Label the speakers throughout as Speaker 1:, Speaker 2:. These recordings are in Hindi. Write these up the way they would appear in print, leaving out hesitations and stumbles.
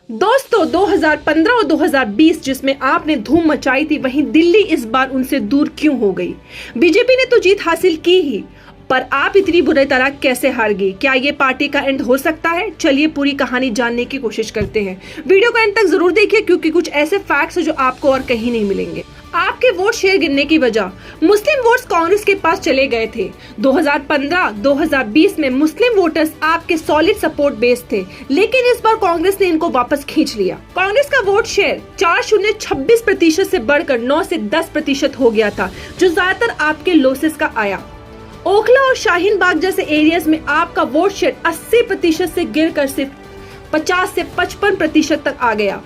Speaker 1: दोस्तों 2015 और 2020 जिसमें आपने धूम मचाई थी, वहीं दिल्ली इस बार उनसे दूर क्यों हो गई? बीजेपी ने तो जीत हासिल की ही, पर आप इतनी बुरी तरह कैसे हार गई? क्या ये पार्टी का एंड हो सकता है? चलिए पूरी कहानी जानने की कोशिश करते हैं। वीडियो को एंड तक जरूर देखिए क्योंकि कुछ ऐसे फैक्ट्स हैं जो आपको और कहीं नहीं मिलेंगे। आपके वोट शेयर गिनने की वजह मुस्लिम वोट्स कांग्रेस के पास चले गए थे। 2015-2020 में मुस्लिम वोटर्स आपके सॉलिड सपोर्ट बेस थे, लेकिन इस बार कांग्रेस ने इनको वापस खींच लिया। कांग्रेस का वोट शेयर 4.26% से बढ़कर 9 से 10% हो गया था, जो ज्यादातर आपके लॉसेस का आया। ओखला और शाहीन बाग जैसे एरियाज में आपका वोट शेयर 80% से गिरकर सिर्फ 50 से 55% तक आ गया।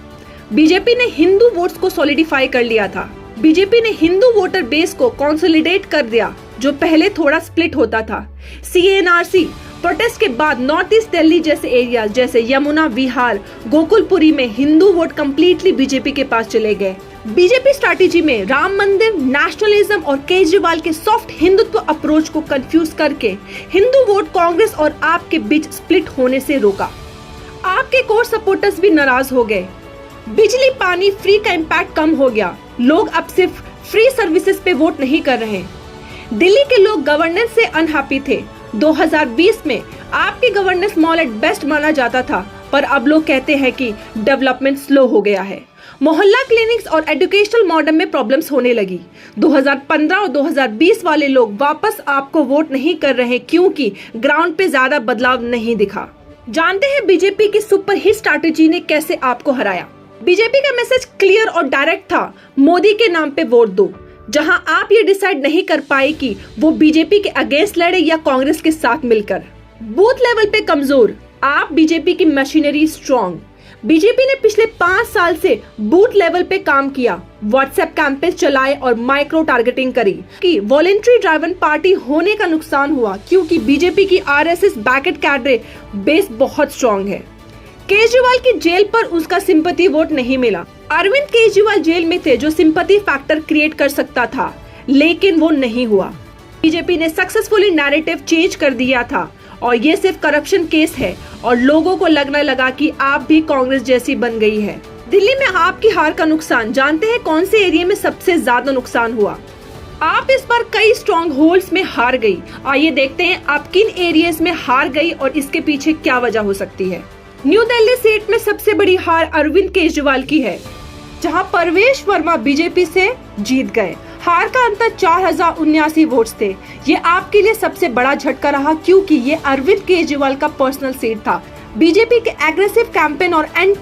Speaker 1: बीजेपी ने हिंदू वोट्स को सॉलिडिफाई कर लिया था। बीजेपी ने हिंदू वोटर बेस को कंसोलिडेट कर दिया, जो पहले थोड़ा स्प्लिट होता था। CNRC प्रोटेस्ट के बाद नॉर्थ ईस्ट दिल्ली जैसे एरियाज जैसे यमुना विहार, गोकुलपुरी में हिंदू वोट कंप्लीटली बीजेपी के पास चले गए। बीजेपी स्ट्रैटेजी में राम मंदिर, नेशनलिज्म और केजरीवाल के सॉफ्ट हिंदुत्व अप्रोच को कंफ्यूज करके हिंदू वोट कांग्रेस और आपके बीच स्प्लिट होने से रोका। आपके कोर सपोर्टर्स भी नाराज हो गए। बिजली पानी फ्री का इम्पैक्ट कम हो गया। लोग अब सिर्फ फ्री सर्विसेज पे वोट नहीं कर रहे। दिल्ली के लोग गवर्नेंस से अनहैप्पी थे। 2020 में आपकी गवर्नेंस मॉल एट बेस्ट माना जाता था, पर अब लोग कहते हैं कि डेवलपमेंट स्लो हो गया है। मोहल्ला क्लिनिक्स और एजुकेशनल मॉडर्न में प्रॉब्लम्स होने लगी। 2015 और 2020 वाले लोग वापस आपको वोट नहीं कर रहे क्योंकि ग्राउंड पे ज्यादा बदलाव नहीं दिखा। जानते हैं बीजेपी की सुपर हिट स्ट्रैटेजी ने कैसे आपको हराया। बीजेपी का मैसेज क्लियर और डायरेक्ट था, मोदी के नाम पे वोट दो। जहां आप ये डिसाइड नहीं कर पाए कि वो बीजेपी के अगेंस्ट लड़े या कांग्रेस के साथ मिलकर। बूथ लेवल पे कमजोर, आप बीजेपी की मशीनरी स्ट्रॉन्ग। बीजेपी ने पिछले 5 साल से बूथ लेवल पे काम किया, व्हाट्सएप कैंपेन चलाए और माइक्रो टारगेटिंग करी। कि वॉलेंट्री ड्राइवन पार्टी होने का नुकसान हुआ क्योंकि बीजेपी की RSS बैकेट कैडरे बेस बहुत स्ट्रॉन्ग है। केजरीवाल की जेल पर उसका सिंपैथी वोट नहीं मिला। अरविंद केजरीवाल जेल में थे जो सिंपैथी फैक्टर क्रिएट कर सकता था, लेकिन वो नहीं हुआ। बीजेपी ने सक्सेसफुली नैरेटिव चेंज कर दिया था और ये सिर्फ करप्शन केस है और लोगों को लगने लगा कि आप भी कांग्रेस जैसी बन गई है। दिल्ली में आपकी हार का नुकसान जानते हैं कौन से एरिया में सबसे ज्यादा नुकसान हुआ? आप इस बार कई स्ट्रॉन्ग होल्ड्स में हार गई। आइए देखते हैं आप किन एरियाज में हार गई और इसके पीछे क्या वजह हो सकती है। न्यू दिल्ली सीट में सबसे बड़ी हार अरविंद केजरीवाल की है, जहां परवेश वर्मा बीजेपी से जीत गए। हार का अंतर 4079 वोट्स थे। ये आपके लिए सबसे बड़ा झटका रहा क्योंकि ये अरविंद केजरीवाल का पर्सनल सीट था। बीजेपी के एग्रेसिव कैंपेन और